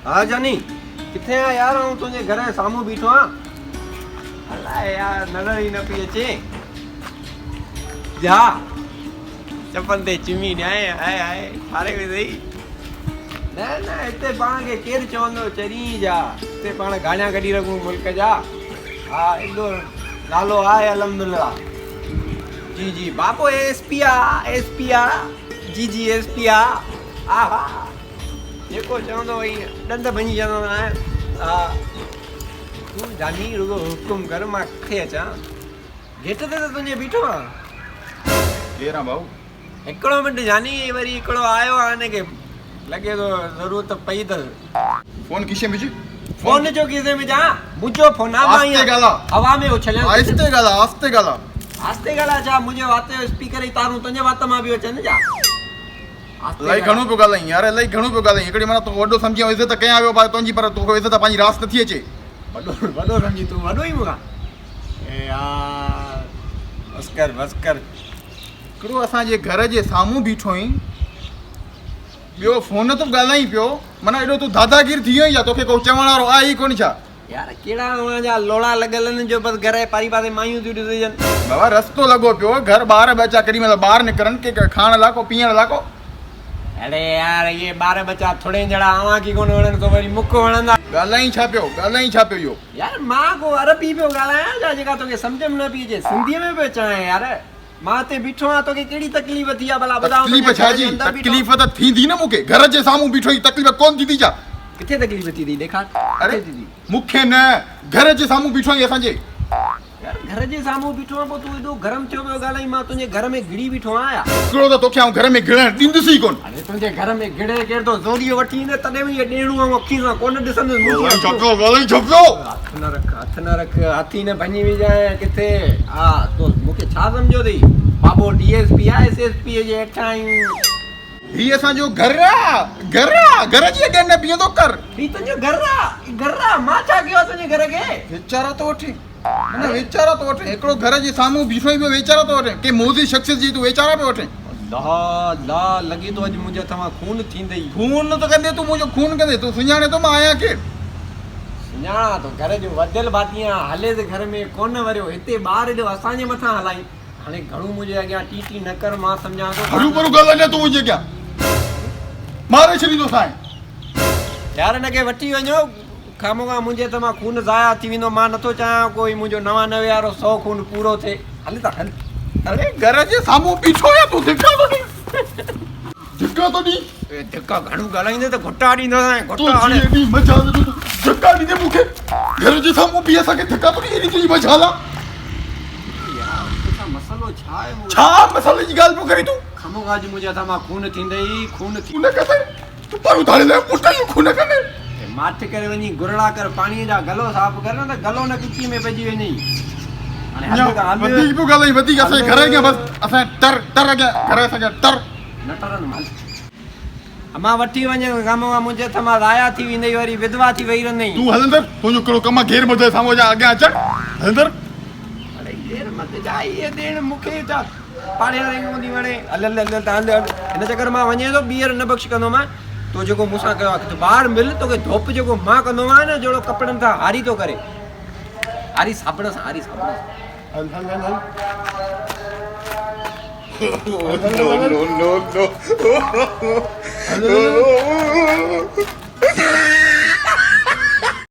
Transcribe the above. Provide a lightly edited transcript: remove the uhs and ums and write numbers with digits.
हाँ जानी किथे आ यार हूँ तुझे घर जे साम्हूं बीठो हाँ अलाए यार नज़र ही न पई अचे जा चपन ते चिमी ॾियां आए आए ठारे वे सही न न हिते पाण खे केरु चवंदो चरी जा हिते पाण गाॾियां कढी रखूं मुल्क जा हा एॾो नालो आहे अलहमदुलिल्लाह जी जी बापो एसपी आ जी जी एसपी आ हा हा जेको चवंदो भई ॾंद भञी चवंदो आहियां हा तूं जानी रुगो हुकुम कर मां किथे अचां गेट ते त तुंहिंजे बीठो आहियां केरु आहे भाऊ हिकिड़ो मिंट जानी वरी हिकिड़ो आयो आहे हिनखे लॻे थो ज़रूरत पई अथसि फोन खीसे में फोन जो किसे में जा मुंहिंजो फोन आहे मां ॻाल्हा हवा में उछलिया आस्ते ॻाल्हा आस्ते ॻाल्हा जा मुंहिंजे वात जो स्पीकर ई तारूं तुंहिंजे वात मां बि अचनि जा इलाही घणो पियो ॻाल्हाईं यार इलाही घणो पियो ॻाल्हाईं हिकिड़ी माना तूं वॾो सम्झी इज़त कयां वियो भाई तुंहिंजी पर तोखे इज़त पंहिंजी रास नथी अचे वॾो सम्झी तूं वॾो ई मूंखां ए यार बस कर हिकिड़ो असांजे घर जे साम्हूं बीठो आहीं ॿियो फोन तूं ॻाल्हाई पियो माना एॾो तूं दादागीर थी वियो या तोखे को चवण वारो आहे ई कोन छा यार कहिड़ा हुनजा लोड़ा लॻल आहिनि जो बसि घर जे पारी पासे मायूं थियूं ॾिसजनि बाबा रस्तो लॻो पियो घर ॿार बचा केॾी महिल ॿाहिरि निकिरनि के खाइण लाइ को पीअण लाइ को अरे यार ये ॿार बचा थोड़े जड़ा आवां की कोन वणनि तो वरी मुख वणंदा ॻाल्हाई छा पियो इहो यार मां को अरबी पियो ॻाल्हायां छा जेका तोखे सम्झ में न पई अचे सिंधीअ में पियो चवां यार मां हिते बीठो आहियां तोखे कहिड़ी तकलीफ़ थी आहे भला ॿुधाओ तकलीफ़ छा जी तकलीफ़ त थींदी न मूंखे घर जे साम्हूं बीठो ई तकलीफ़ कोन थींदी छा किथे तकलीफ़ थी थी ॾेखार अरे मूंखे न घर जे साम्हूं बीठो आहीं असांजे यार घर जे साम्हूं बीठो आहियां पोइ तूं एॾो गरम थियो पियो ॻाल्हाई मां तुंहिंजे घर में गिड़ी बीठो आहियां हिकिड़ो त तोखे आउं घर में गिड़ण ॾींदुसि ई कोन अरे तुंहिंजे घर में गिड़े केरु थो ज़ोरीअ वठी ईंदे तॾहिं बि इहे ॾेणू ऐं अखी सां कोन ॾिसंदुसि ॻाल्हाई छपियो हथ न रख हथी न भञी विझाए किथे हा तो मूंखे छा सम्झो अथई बाबो डीएसपी आहे एसएसपी जे हेठां आहियूं ही असांजो घर आहे घर जी अॻियां न बीहंदो कर ही तुंहिंजो घर आहे मां छा कयो आहे तुंहिंजे घर खे वीचारा तो वठे न वीचारा तो वठे हिकिड़ो घर जे साम्हूं बीठो ई पियो वीचारा तो वठे के मोदी शख़्सियत जी तूं वीचारा पियो वठे ला लॻे थो अॼु मुंहिंजे तव्हां खून थींदई खून त कंदे तूं मुंहिंजो खून कंदे तूं सुञाणे थो मां आहियां केरु सुञाणा तो घर जो वधियल भाती हले त घर में कोन वरियो हिते ॿार जो असांजे मथां हलाई हाणे घणो मुंहिंजे अॻियां टी न कर मां सम्झां थो हरू भरू ॻाल्हाए तूं मुंहिंजे अॻियां मारे छॾींदो साईं यार हिनखे वठी वञो खामोगा मुंहिंजे त मां खून ज़ाया थी वेंदो मां नथो चाहियां कोई मुंहिंजो 99 वारो 100 खून पूरो थिए हल त हल अरे घर जे साम्हूं बीठो या तूं धिका तो ॾी धिका घणो ॻाल्हाईंदे त घुटा ॾींदो घुटा हाणे एॾी मजा धिका ॾींदे मूंखे घर जे साम्हूं बीह असांखे धिका तो ॾी एॾी तुंहिंजी मजा ला यार मसलो छा आहे छा मसले जी ॻाल्हि पियो करी तूं खामोगा अॼु मुंहिंजे हथां मां खून थींदई खून कंदे तूं पाणू थाले लाइ पुट ई खून कंदे माठ करे वञी गुरड़ा कर पाणीअ जा गलो साफ़ कर न त गलो न किची में पइजी वञई हाणे वधीक पियो ॻाल्हाई वधीक असांजे घर अॻियां बसि असांजे टर अॻियां घर असांखे टर न टरनि माल मां वठी वञे खामोगा मुंहिंजे हथ मां ज़ाया थी वेंदई वरी विधवा थी वेही रहंदई तूं हलंदर तुंहिंजो कहिड़ो कमु आहे घेर मथे साम्हूं जा अॻियां अचण हलंदर अरे घेर मथे जा इहे ॾिण मूंखे छा पाड़े वारी हूंदी वणे हल हिन चकर मां वञे थो ॿीहर न बख़्श कंदो मां तो जेको मूंसां कयो आहे तूं ॿाहिरि मिल तोखे धोप जेको मां कंदो आहियां न जहिड़ो कपिड़नि सां हारी थो करे हारी साबण सां हल no